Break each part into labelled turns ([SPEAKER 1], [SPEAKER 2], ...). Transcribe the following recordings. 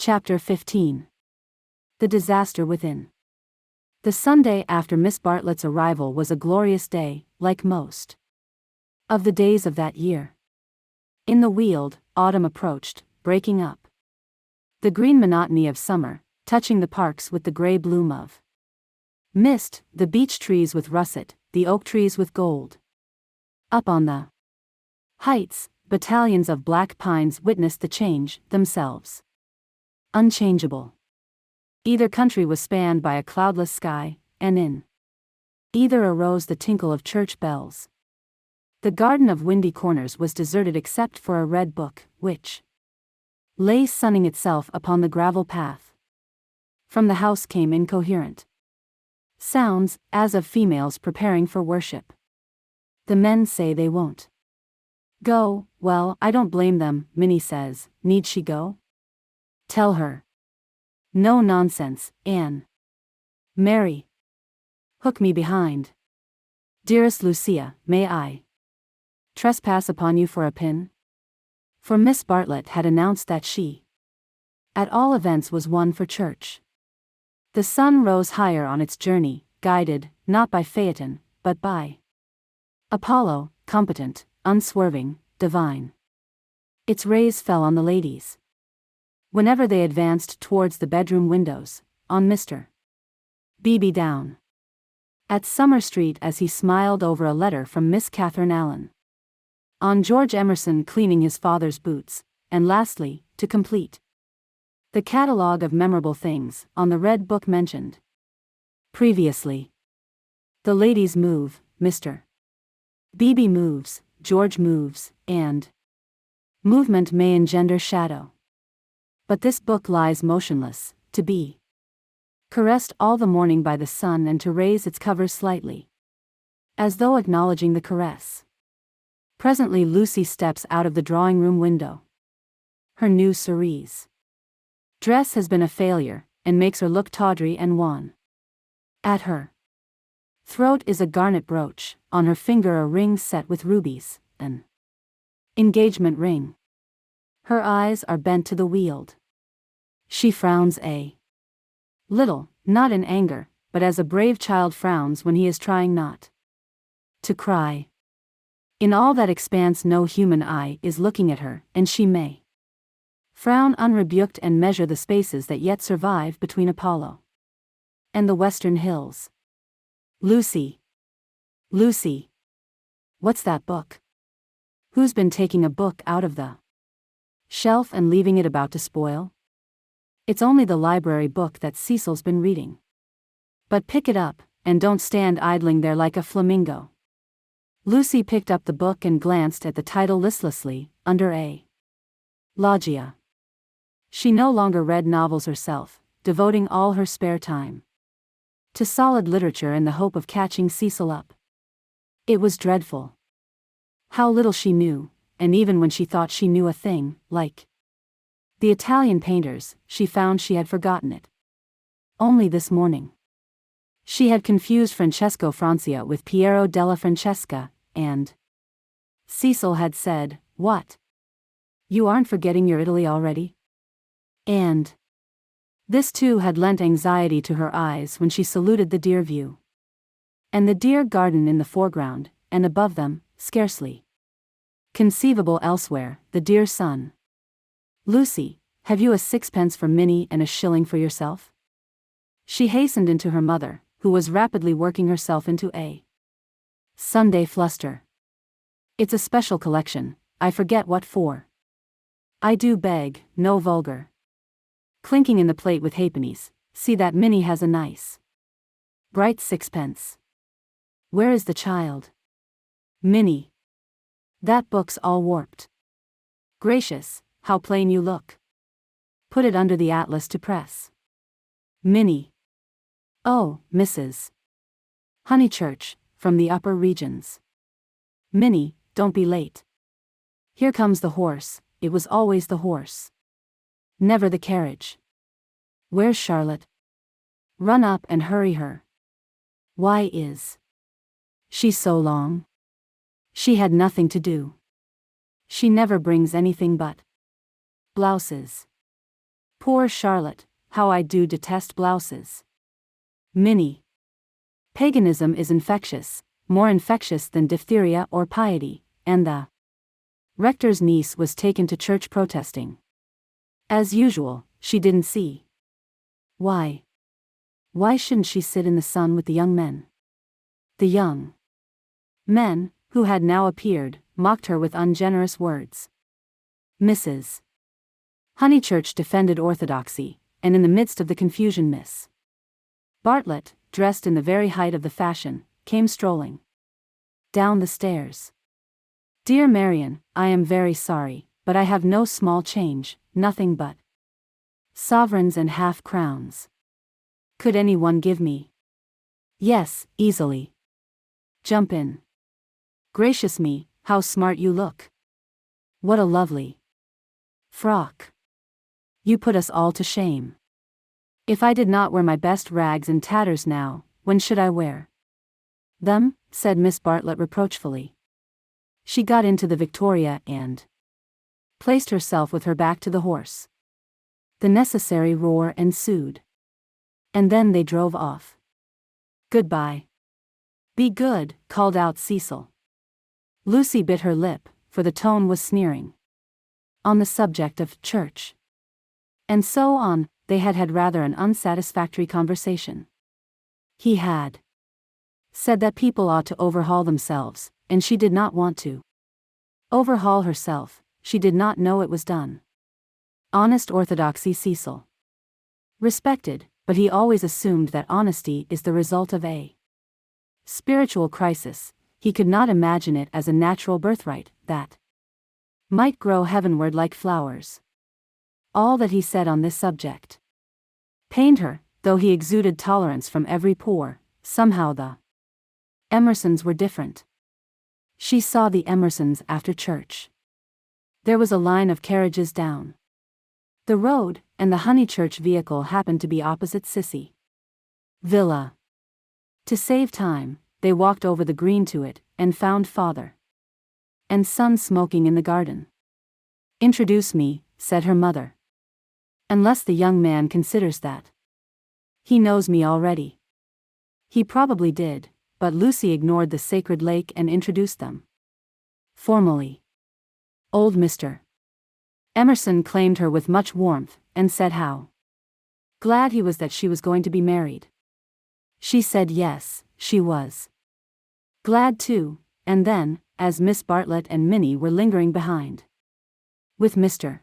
[SPEAKER 1] Chapter 15. The Disaster Within. The Sunday after Miss Bartlett's arrival was a glorious day, like most of the days of that year. In the Weald, autumn approached, breaking up the green monotony of summer, touching the parks with the gray bloom of mist, the beech trees with russet, the oak trees with gold. Up on the heights, battalions of black pines witnessed the change, themselves unchangeable. Either country was spanned by a cloudless sky, and in either arose the tinkle of church bells. The garden of Windy Corners was deserted except for a red book, which lay sunning itself upon the gravel path. From the house came incoherent sounds, as of females preparing for worship. The men say they won't go. Well, I don't blame them, Minnie says. Need she go? Tell her. No nonsense, Anne. Mary. Hook me behind. Dearest Lucia, may I trespass upon you for a pin? For Miss Bartlett had announced that she, at all events, was one for church. The sun rose higher on its journey, guided, not by Phaeton, but by Apollo, competent, unswerving, divine. Its rays fell on the ladies whenever they advanced towards the bedroom windows, on Mr. Beebe down at Summer Street as he smiled over a letter from Miss Catherine Allen, on George Emerson cleaning his father's boots, and lastly, to complete the catalogue of memorable things, on the red book mentioned previously. The ladies move, Mr. Beebe moves, George moves, and movement may engender shadow. But this book lies motionless, to be caressed all the morning by the sun and to raise its cover slightly, as though acknowledging the caress. Presently Lucy steps out of the drawing-room window. Her new cerise dress has been a failure, and makes her look tawdry and wan. At her throat is a garnet brooch, on her finger a ring set with rubies, an engagement ring. Her eyes are bent to the Weald. She frowns a little, not in anger, but as a brave child frowns when he is trying not to cry. In all that expanse no human eye is looking at her, and she may frown unrebuked and measure the spaces that yet survive between Apollo and the western hills. Lucy. Lucy. What's that book? Who's been taking a book out of the shelf and leaving it about to spoil? It's only the library book that Cecil's been reading. But pick it up, and don't stand idling there like a flamingo. Lucy picked up the book and glanced at the title listlessly, under a logia. She no longer read novels herself, devoting all her spare time to solid literature in the hope of catching Cecil up. It was dreadful how little she knew, and even when she thought she knew a thing, like the Italian painters, she found she had forgotten it. Only this morning she had confused Francesco Francia with Piero della Francesca, and Cecil had said, "What? You aren't forgetting your Italy already?" And this too had lent anxiety to her eyes when she saluted the dear view and the dear garden in the foreground, and above them, scarcely conceivable elsewhere, the dear sun. Lucy, have you a sixpence for Minnie and a shilling for yourself? She hastened into her mother, who was rapidly working herself into a Sunday fluster. It's a special collection, I forget what for. I do beg, no vulgar clinking in the plate with halfpennies. See that Minnie has a nice bright sixpence. Where is the child? Minnie. That book's all warped. Gracious, how plain you look. Put it under the atlas to press. Minnie. Oh, Mrs. Honeychurch, from the upper regions. Minnie, don't be late. Here comes the horse. It was always the horse, never the carriage. Where's Charlotte? Run up and hurry her. Why is she so long? She had nothing to do. She never brings anything but blouses. Poor Charlotte, how I do detest blouses. Minnie. Paganism is infectious, more infectious than diphtheria or piety, and the rector's niece was taken to church protesting. As usual, she didn't see. Why? Why shouldn't she sit in the sun with the young men? The young men, who had now appeared, mocked her with ungenerous words. Mrs. Honeychurch defended orthodoxy, and in the midst of the confusion Miss Bartlett, dressed in the very height of the fashion, came strolling down the stairs. Dear Marian, I am very sorry, but I have no small change, nothing but sovereigns and half-crowns. Could anyone give me? Yes, easily. Jump in. Gracious me, how smart you look. What a lovely frock. You put us all to shame. If I did not wear my best rags and tatters now, when should I wear them? Said Miss Bartlett reproachfully. She got into the Victoria and placed herself with her back to the horse. The necessary roar ensued. And then they drove off. Goodbye. Be good, called out Cecil. Lucy bit her lip, for the tone was sneering. On the subject of church. And so on, they had had rather an unsatisfactory conversation. He had said that people ought to overhaul themselves, and she did not want to overhaul herself. She did not know it was done. Honest orthodoxy Cecil respected, but he always assumed that honesty is the result of a spiritual crisis. He could not imagine it as a natural birthright that might grow heavenward like flowers. All that he said on this subject pained her, though he exuded tolerance from every pore. Somehow the Emersons were different. She saw the Emersons after church. There was a line of carriages down the road, and the Honeychurch vehicle happened to be opposite Sissy Villa. To save time, they walked over the green to it, and found father and son smoking in the garden. Introduce me, said her mother. Unless the young man considers that he knows me already. He probably did, but Lucy ignored the sacred lake and introduced them formally. Old Mr. Emerson claimed her with much warmth, and said how glad he was that she was going to be married. She said yes, she was glad too, and then, as Miss Bartlett and Minnie were lingering behind with Mr.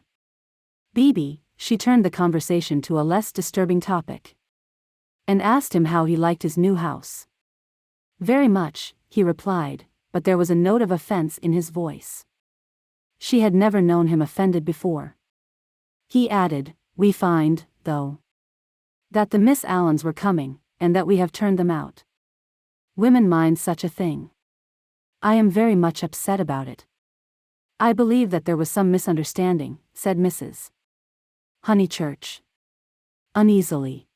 [SPEAKER 1] Beebe, she turned the conversation to a less disturbing topic and asked him how he liked his new house. Very much, he replied, but there was a note of offense in his voice. She had never known him offended before. He added, we find, though, that the Miss Allens were coming, and that we have turned them out. Women mind such a thing. I am very much upset about it. I believe that there was some misunderstanding, said Mrs. Honeychurch uneasily.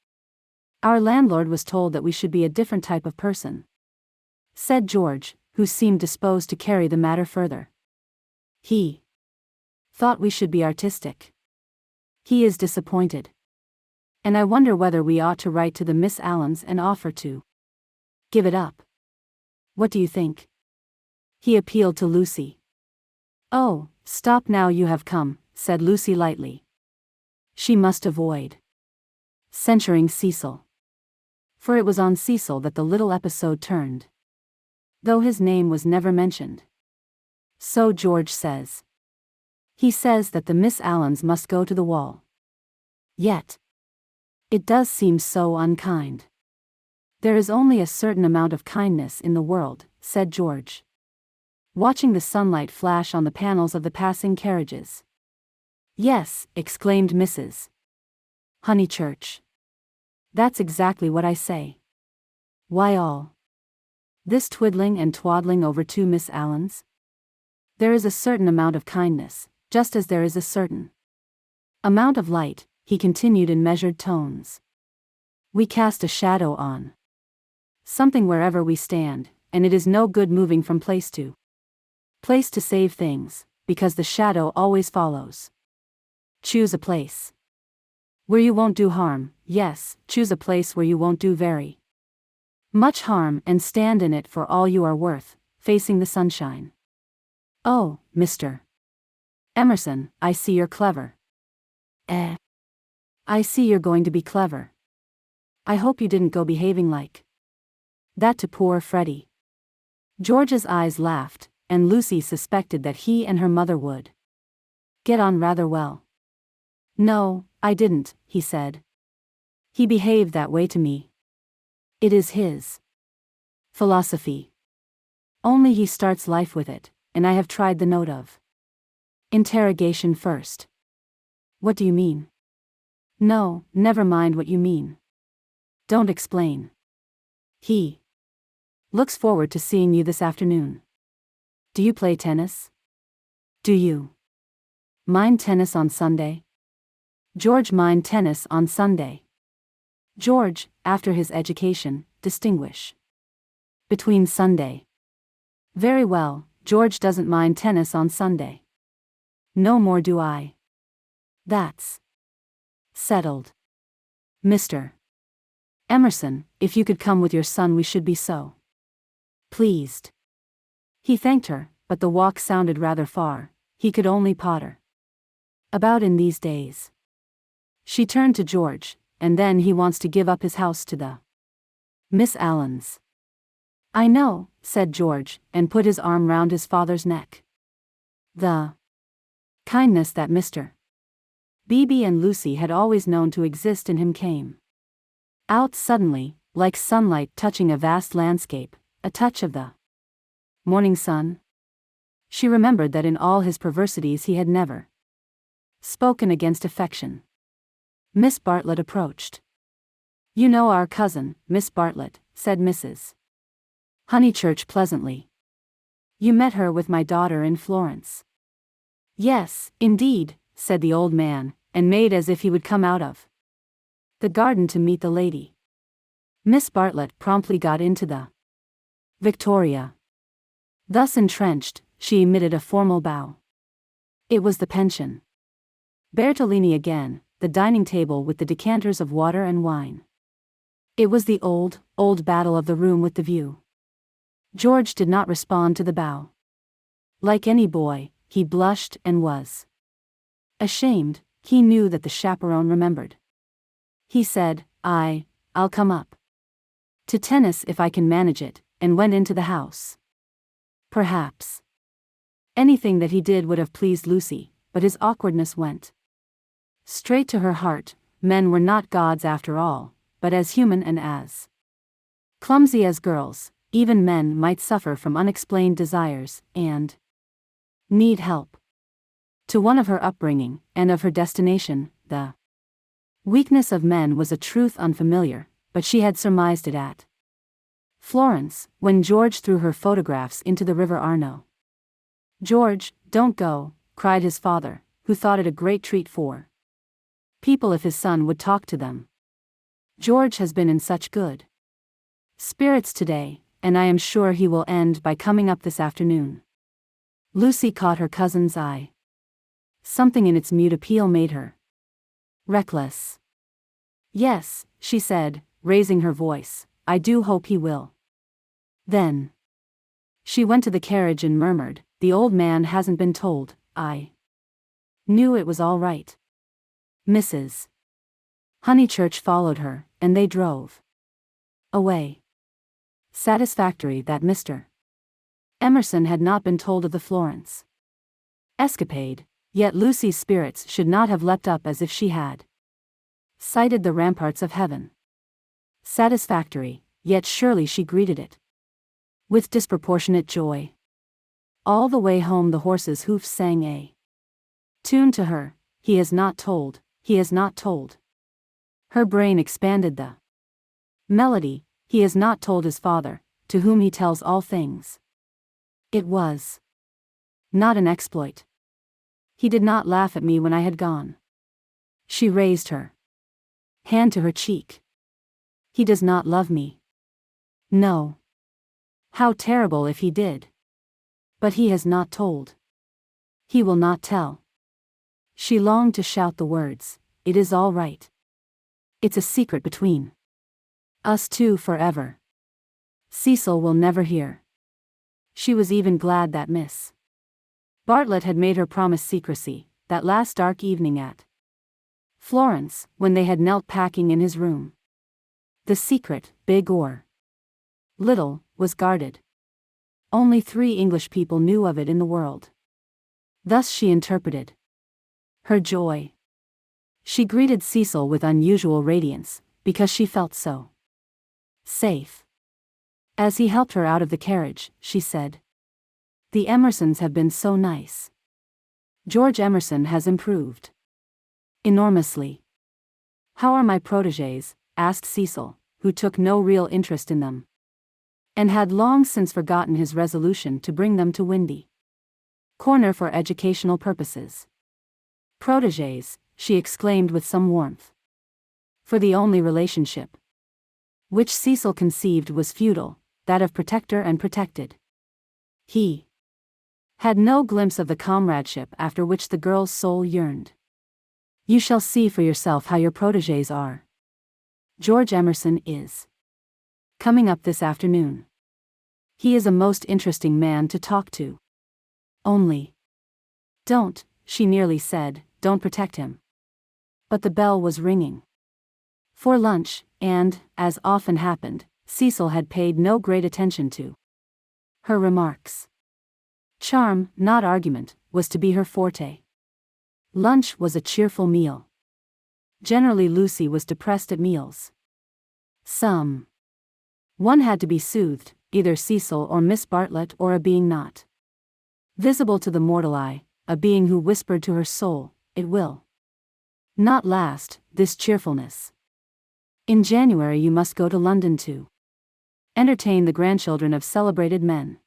[SPEAKER 1] Our landlord was told that we should be a different type of person, said George, who seemed disposed to carry the matter further. He thought we should be artistic. He is disappointed. And I wonder whether we ought to write to the Miss Allens and offer to give it up. What do you think? He appealed to Lucy. Oh, stop now, you have come, said Lucy lightly. She must avoid censuring Cecil. For it was on Cecil that the little episode turned, though his name was never mentioned. So George says. He says that the Miss Allens must go to the wall. Yet it does seem so unkind. There is only a certain amount of kindness in the world, said George, watching the sunlight flash on the panels of the passing carriages. Yes, exclaimed Mrs. Honeychurch. That's exactly what I say. Why all this twiddling and twaddling over two Miss Allens? There is a certain amount of kindness, just as there is a certain amount of light, he continued in measured tones. We cast a shadow on something wherever we stand, and it is no good moving from place to save things, because the shadow always follows. Choose a place. Where you won't do harm, yes, choose a place where you won't do very much harm and stand in it for all you are worth, facing the sunshine. Oh, Mr. Emerson, I see you're clever. I see you're going to be clever. I hope you didn't go behaving like that to poor Freddie. George's eyes laughed, and Lucy suspected that he and her mother would get on rather well. No, I didn't, he said. He behaved that way to me. It is his philosophy. Only he starts life with it, and I have tried the note of interrogation first. What do you mean? No, never mind what you mean. Don't explain. He looks forward to seeing you this afternoon. Do you play tennis? Do you mind tennis on Sunday? George mind tennis on Sunday. George, after his education, distinguish between Sunday. Very well, George doesn't mind tennis on Sunday. No more do I. That's settled. Mr. Emerson, if you could come with your son we should be so pleased. He thanked her, but the walk sounded rather far, he could only potter about in these days. She turned to George, and then he wants to give up his house to the Miss Allens. I know, said George, and put his arm round his father's neck. The kindness that Mr. Beebe and Lucy had always known to exist in him came out suddenly, like sunlight touching a vast landscape, a touch of the morning sun. She remembered that in all his perversities he had never spoken against affection. Miss Bartlett approached. You know our cousin, Miss Bartlett, said Mrs. Honeychurch pleasantly. You met her with my daughter in Florence. Yes, indeed, said the old man, and made as if he would come out of the garden to meet the lady. Miss Bartlett promptly got into the Victoria. Thus entrenched, she emitted a formal bow. It was the pension. Bertolini again, the dining table with the decanters of water and wine. It was the old battle of the room with the view. George did not respond to the bow. Like any boy, he blushed and was ashamed. He knew that the chaperone remembered. He said, I'll come up to tennis if I can manage it, and went into the house. Perhaps anything that he did would have pleased Lucy, but his awkwardness went straight to her heart. Men were not gods after all, but as human and as clumsy as girls. Even men might suffer from unexplained desires, and need help. To one of her upbringing, and of her destination, the weakness of men was a truth unfamiliar, but she had surmised it at Florence, when George threw her photographs into the River Arno. George, don't go, cried his father, who thought it a great treat for people if his son would talk to them. George has been in such good spirits today, and I am sure he will end by coming up this afternoon. Lucy caught her cousin's eye. Something in its mute appeal made her reckless. Yes, she said, raising her voice, I do hope he will. Then she went to the carriage and murmured, the old man hasn't been told. I knew it was all right. Mrs. Honeychurch followed her, and they drove away. Satisfactory that Mr. Emerson had not been told of the Florence escapade, yet Lucy's spirits should not have leapt up as if she had sighted the ramparts of heaven. Satisfactory, yet surely she greeted it with disproportionate joy. All the way home the horse's hoofs sang a tune to her, he has not told, he has not told. Her brain expanded the melody, he has not told his father, to whom he tells all things. It was not an exploit. He did not laugh at me when I had gone. She raised her hand to her cheek. He does not love me. No. How terrible if he did. But he has not told. He will not tell. She longed to shout the words, it is all right. It's a secret between us two forever. Cecil will never hear. She was even glad that Miss Bartlett had made her promise secrecy, that last dark evening at Florence, when they had knelt packing in his room. The secret, big or little, was guarded. Only 3 English people knew of it in the world. Thus she interpreted her joy. She greeted Cecil with unusual radiance, because she felt so safe. As he helped her out of the carriage, she said, "The Emersons have been so nice. George Emerson has improved enormously." "How are my protégés?" asked Cecil, who took no real interest in them, and had long since forgotten his resolution to bring them to Windy Corner for educational purposes. "Protégés," she exclaimed with some warmth. For the only relationship which Cecil conceived was feudal, that of protector and protected. He had no glimpse of the comradeship after which the girl's soul yearned. "You shall see for yourself how your protégés are. George Emerson is coming up this afternoon. He is a most interesting man to talk to. Only don't," she nearly said, "don't protect him." But the bell was ringing for lunch, and, as often happened, Cecil had paid no great attention to her remarks. Charm, not argument, was to be her forte. Lunch was a cheerful meal. Generally Lucy was depressed at meals. One had to be soothed, either Cecil or Miss Bartlett or a being not visible to the mortal eye, a being who whispered to her soul, "It will not last, this cheerfulness. In January you must go to London to entertain the grandchildren of celebrated men."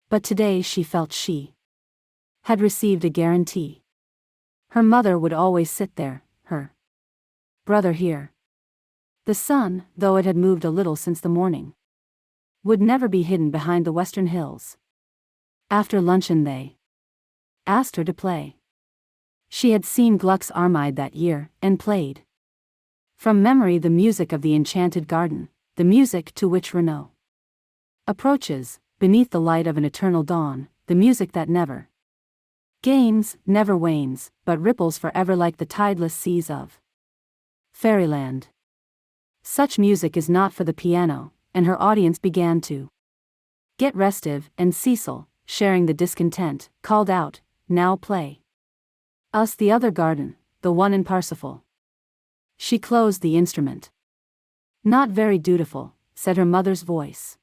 [SPEAKER 1] But today she felt she had received a guarantee. Her mother would always sit there, her brother here. The sun, though it had moved a little since the morning, would never be hidden behind the western hills. After luncheon they asked her to play. She had seen Gluck's Armide that year, and played from memory the music of the Enchanted Garden, the music to which Renaud approaches, beneath the light of an eternal dawn, the music that never gains, never wanes, but ripples forever like the tideless seas of fairyland. Such music is not for the piano, and her audience began to get restive, and Cecil, sharing the discontent, called out, "Now play us the other garden, the one in Parsifal." She closed the instrument. "Not very dutiful," said her mother's voice.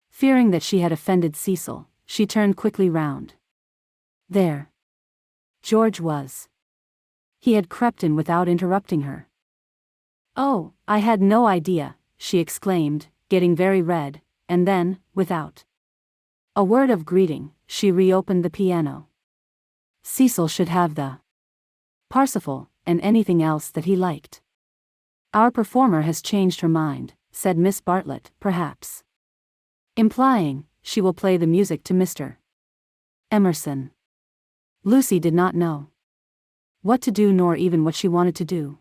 [SPEAKER 1] Fearing that she had offended Cecil, she turned quickly round. There George was. He had crept in without interrupting her. "Oh, I had no idea," she exclaimed, getting very red, and then, without a word of greeting, she reopened the piano. Cecil should have the Parsifal, and anything else that he liked. "Our performer has changed her mind," said Miss Bartlett, perhaps implying, she will play the music to Mr. Emerson. Lucy did not know what to do nor even what she wanted to do.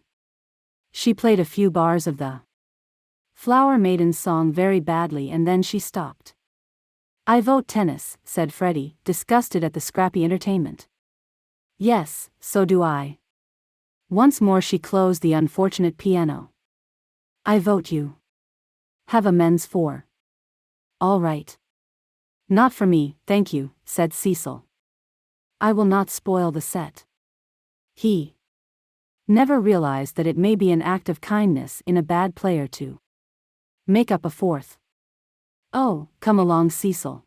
[SPEAKER 1] She played a few bars of the Flower Maiden's song very badly and then she stopped. "I vote tennis," said Freddie, disgusted at the scrappy entertainment. "Yes, so do I." Once more she closed the unfortunate piano. "I vote you have a men's 4. "All right." "Not for me, thank you," said Cecil. "I will not spoil the set." He never realized that it may be an act of kindness in a bad player to make up a 4th. "Oh, come along, Cecil.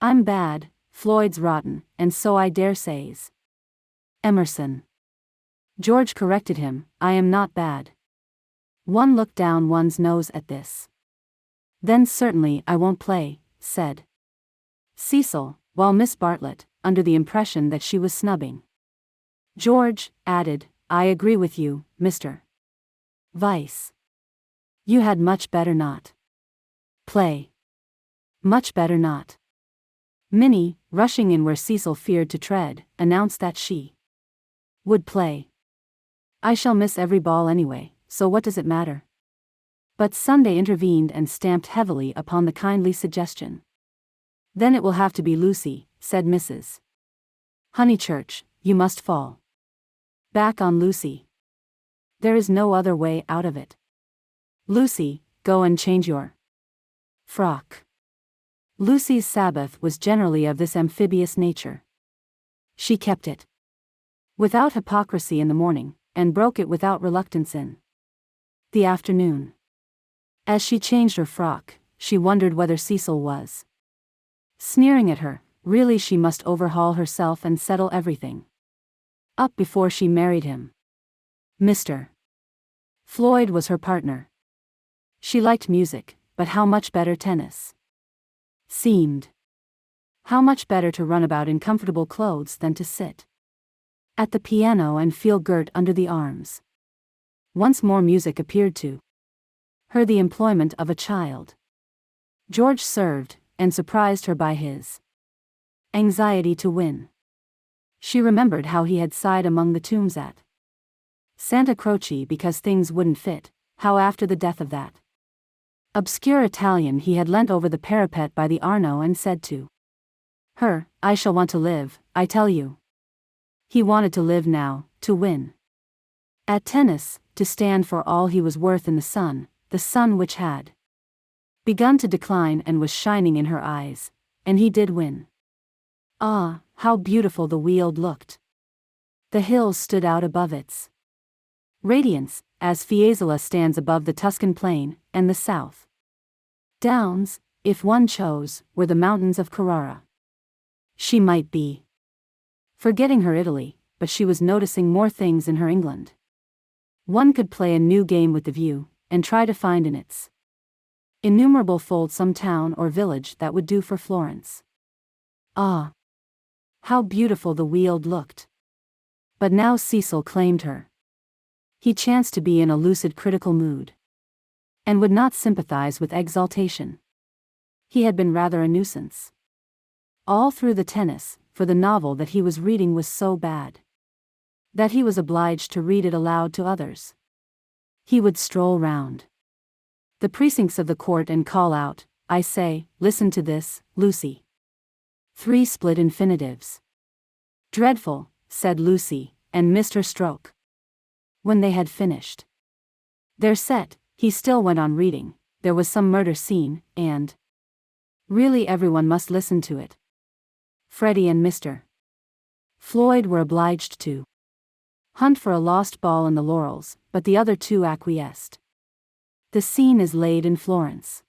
[SPEAKER 1] I'm bad, Floyd's rotten, and so I dare say's Emerson." George corrected him, "I am not bad." One looked down one's nose at this. "Then certainly I won't play," said Cecil, while Miss Bartlett, under the impression that she was snubbing George, added, "I agree with you, Mr. Vice. You had much better not play. Much better not." Minnie, rushing in where Cecil feared to tread, announced that she would play. "I shall miss every ball anyway, so what does it matter? But Sunday intervened and stamped heavily upon the kindly suggestion. Then it will have to be Lucy, said Mrs. Honeychurch, you must fall back on Lucy. There is no other way out of it. Lucy, go and change your frock. Lucy's Sabbath was generally of this amphibious nature. She kept it without hypocrisy in the morning, and broke it without reluctance in the afternoon. As she changed her frock, she wondered whether Cecil was sneering at her. Really, she must overhaul herself and settle everything up before she married him. Mr. Floyd was her partner. She liked music, but how much better tennis seemed. How much better to run about in comfortable clothes than to sit at the piano and feel girt under the arms. Once more music appeared to her the employment of a child. George served, and surprised her by his anxiety to win. She remembered how he had sighed among the tombs at Santa Croce because things wouldn't fit, how after the death of that obscure Italian he had leant over the parapet by the Arno and said to her, I shall want to live, I tell you. He wanted to live now, to win at tennis, to stand for all he was worth in the sun which had begun to decline and was shining in her eyes, and he did win. Ah, how beautiful the Weald looked. The hills stood out above its radiance, as Fiesole stands above the Tuscan plain, and the south downs, if one chose, were the mountains of Carrara. She might be forgetting her Italy, but she was noticing more things in her England. One could play a new game with the view, and try to find in its innumerable folds some town or village that would do for Florence. Ah! How beautiful the Weald looked. But now Cecil claimed her. He chanced to be in a lucid critical mood, and would not sympathize with exaltation. He had been rather a nuisance all through the tennis, for the novel that he was reading was so bad that he was obliged to read it aloud to others. He would stroll round the precincts of the court and call out, I say, listen to this, Lucy. 3 split infinitives. Dreadful, said Lucy, and missed her stroke. When they had finished their set, he still went on reading. There was some murder scene, and really everyone must listen to it. Freddie and Mr. Floyd were obliged to hunt for a lost ball in the laurels, but the other 2 acquiesced. The scene is laid in Florence.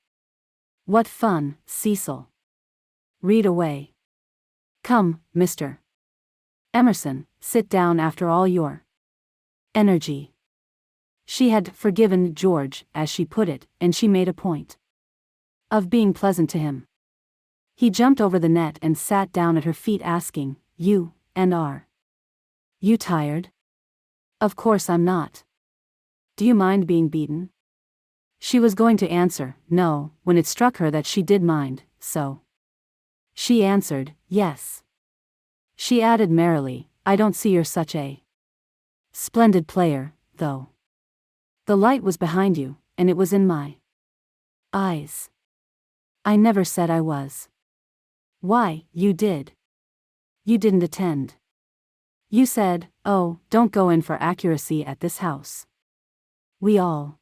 [SPEAKER 1] What fun, Cecil. Read away. Come, Mr. Emerson, sit down after all your energy. She had forgiven George, as she put it, and she made a point of being pleasant to him. He jumped over the net and sat down at her feet asking, You, and are you tired? Of course I'm not. Do you mind being beaten? She was going to answer, no, when it struck her that she did mind, so she answered, yes. She added merrily, I don't see you're such a splendid player, though. The light was behind you, and it was in my eyes. I never said I was. Why, you did. You didn't attend. You said, oh, don't go in for accuracy at this house. We all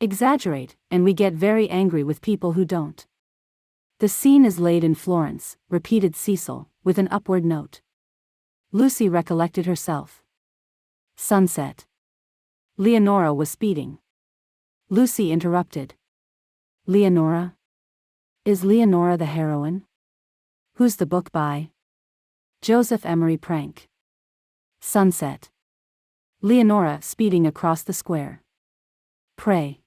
[SPEAKER 1] exaggerate, and we get very angry with people who don't. The scene is laid in Florence, repeated Cecil, with an upward note. Lucy recollected herself. Sunset. Leonora was speeding. Lucy interrupted. Leonora? Is Leonora the heroine? Who's the book by? Joseph Emery Prank. Sunset. Leonora speeding across the square. Pray.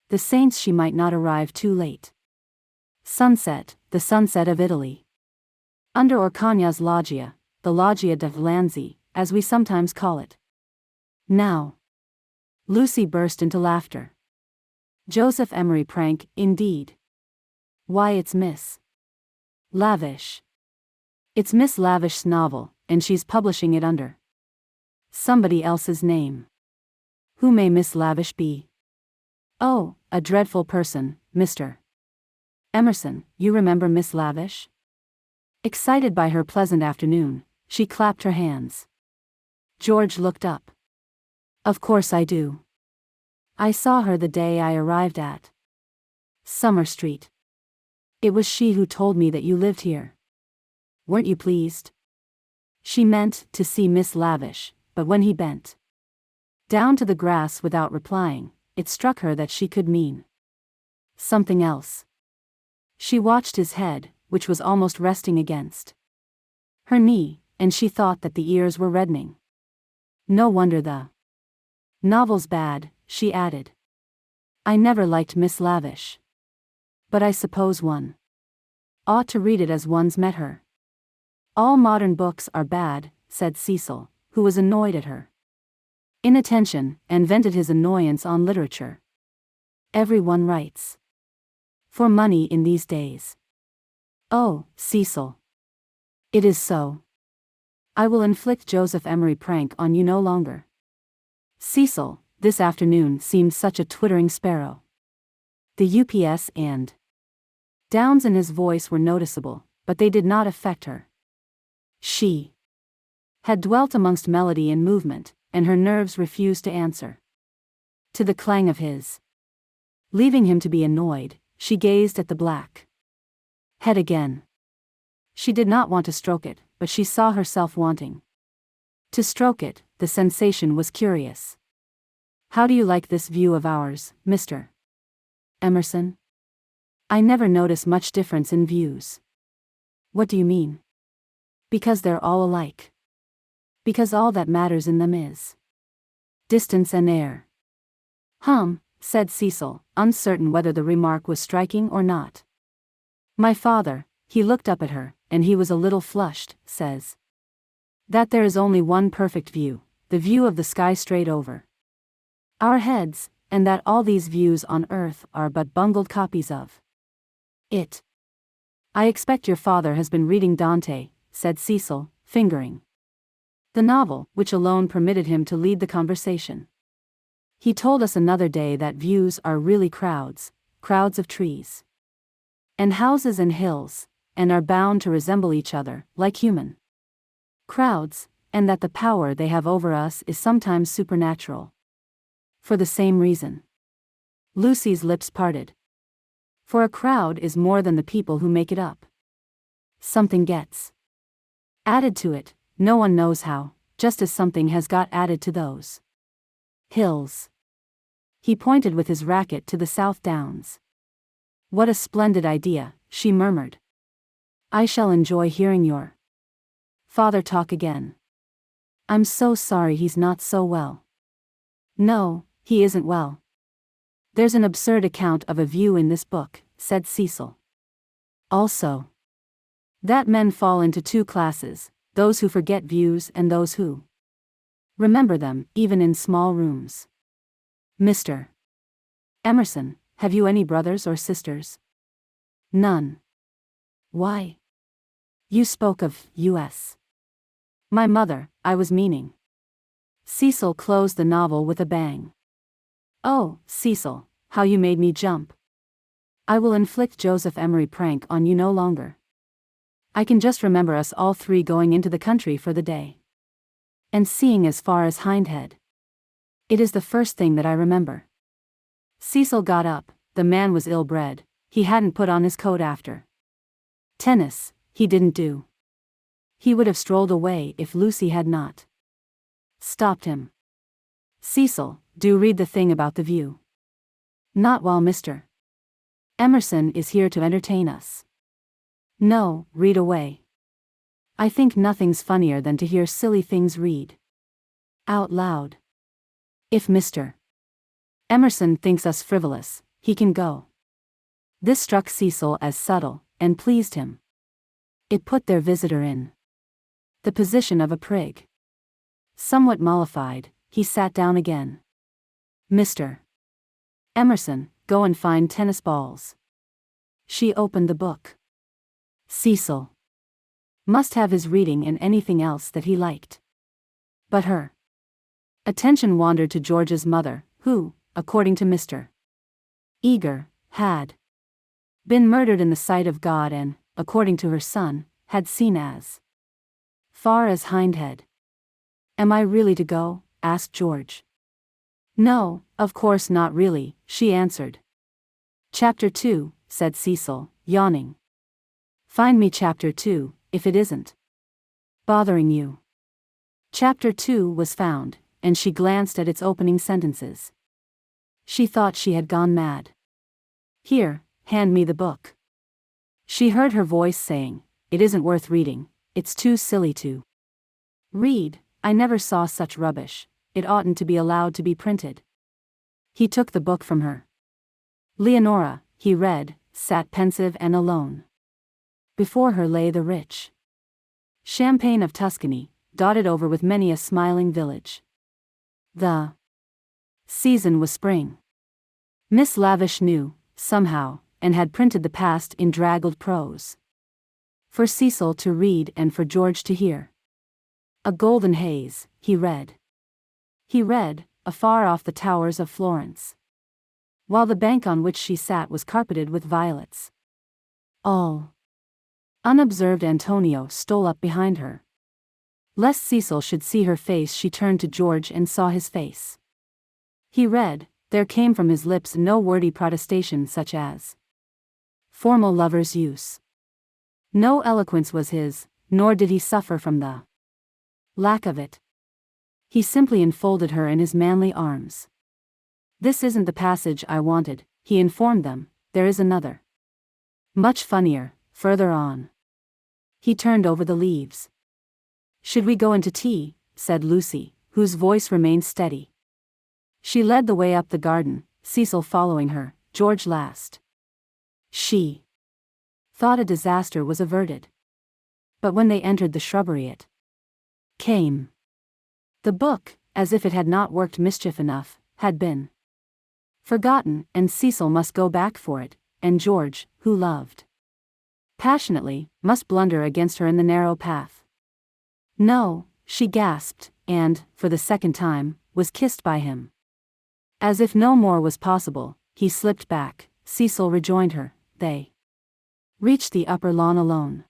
[SPEAKER 1] The saints she might not arrive too late. Sunset, the sunset of Italy. Under Orcagna's loggia, the Loggia de Lanzi, as we sometimes call it. Now. Lucy burst into laughter. Joseph Emery Prank, indeed. Why, it's Miss Lavish. It's Miss Lavish's novel, and she's publishing it under somebody else's name. Who may Miss Lavish be? Oh, a dreadful person, Mr. Emerson. You remember Miss Lavish? Excited by her pleasant afternoon, she clapped her hands. George looked up. Of course I do. I saw her the day I arrived at Summer Street. It was she who told me that you lived here. Weren't you pleased? She meant to see Miss Lavish, but when he bent down to the grass without replying, it struck her that she could mean something else. She watched his head, which was almost resting against her knee, and she thought that the ears were reddening. No wonder the novel's bad, she added. I never liked Miss Lavish. But I suppose one ought to read it as one's met her. All modern books are bad, said Cecil, who was annoyed at her inattention, and vented his annoyance on literature. Everyone writes for money in these days. Oh, Cecil. It is so. I will inflict Joseph Emery prank on you no longer. Cecil, this afternoon seemed such a twittering sparrow. The UPS and downs in his voice were noticeable, but they did not affect her. She had dwelt amongst melody and movement, and her nerves refused to answer to the clang of his. Leaving him to be annoyed, she gazed at the black head again. She did not want to stroke it, but she saw herself wanting to stroke it. The sensation was curious. How do you like this view of ours, Mr. Emerson? I never notice much difference in views. What do you mean? Because they're all alike. Because all that matters in them is distance and air. Said Cecil, uncertain whether the remark was striking or not. My father, he looked up at her, and he was a little flushed, says that there is only one perfect view, the view of the sky straight over our heads, and that all these views on earth are but bungled copies of it. I expect your father has been reading Dante, said Cecil, fingering the novel, which alone permitted him to lead the conversation. He told us another day that views are really crowds of trees and houses and hills, and are bound to resemble each other, like human crowds, and that the power they have over us is sometimes supernatural. For the same reason. Lucy's lips parted. For a crowd is more than the people who make it up. Something gets added to it, no one knows how, just as something has got added to those hills. He pointed with his racket to the South Downs. What a splendid idea, she murmured. I shall enjoy hearing your father talk again. I'm so sorry he's not so well. No, he isn't well. There's an absurd account of a view in this book, said Cecil. Also, that men fall into two classes, those who forget views and those who remember them, even in small rooms. Mr. Emerson, have you any brothers or sisters? None. Why? You spoke of U.S. My mother, I was meaning. Cecil closed the novel with a bang. Oh, Cecil, how you made me jump. I will inflict Joseph Emery prank on you no longer. I can just remember us all three going into the country for the day. And seeing as far as Hindhead. It is the first thing that I remember. Cecil got up. The man was ill-bred. He hadn't put on his coat after tennis. He didn't do. He would have strolled away if Lucy had not stopped him. Cecil, do read the thing about the view. Not while Mr. Emerson is here to entertain us. No, read away. I think nothing's funnier than to hear silly things read out loud. If Mr. Emerson thinks us frivolous, he can go. This struck Cecil as subtle, and pleased him. It put their visitor in the position of a prig. Somewhat mollified, he sat down again. Mr. Emerson, go and find tennis balls. She opened the book. Cecil must have his reading and anything else that he liked. But her Attention wandered to George's mother, who, according to Mr. Eager, had been murdered in the sight of God and, according to her son, had seen as far as Hindhead. "Am I really to go?" asked George. "No, of course not really," she answered. "Chapter 2, said Cecil, yawning. "Find me Chapter 2, if it isn't bothering you." Chapter 2 was found, and she glanced at its opening sentences. She thought she had gone mad. "Here, hand me the book." She heard her voice saying, "It isn't worth reading, it's too silly to read, I never saw such rubbish, it oughtn't to be allowed to be printed." He took the book from her. Leonora, he read, sat pensive and alone. Before her lay the rich champaign of Tuscany, dotted over with many a smiling village. The season was spring. Miss Lavish knew, somehow, and had printed the past in draggled prose. For Cecil to read and for George to hear. A golden haze, he read. He read, afar off the towers of Florence. While the bank on which she sat was carpeted with violets. All unobserved, Antonio stole up behind her. Lest Cecil should see her face, she turned to George and saw his face. He read, there came from his lips no wordy protestation such as formal lover's use. No eloquence was his, nor did he suffer from the lack of it. He simply enfolded her in his manly arms. "This isn't the passage I wanted," he informed them, "there is another. Much funnier, further on." He turned over the leaves. "Should we go into tea?" said Lucy, whose voice remained steady. She led the way up the garden, Cecil following her, George last. She thought a disaster was averted. But when they entered the shrubbery it came. The book, as if it had not worked mischief enough, had been forgotten, and Cecil must go back for it, and George, who loved passionately, must blunder against her in the narrow path. "No," she gasped, and, for the second time, was kissed by him. As if no more was possible, he slipped back, Cecil rejoined her, they reached the upper lawn alone.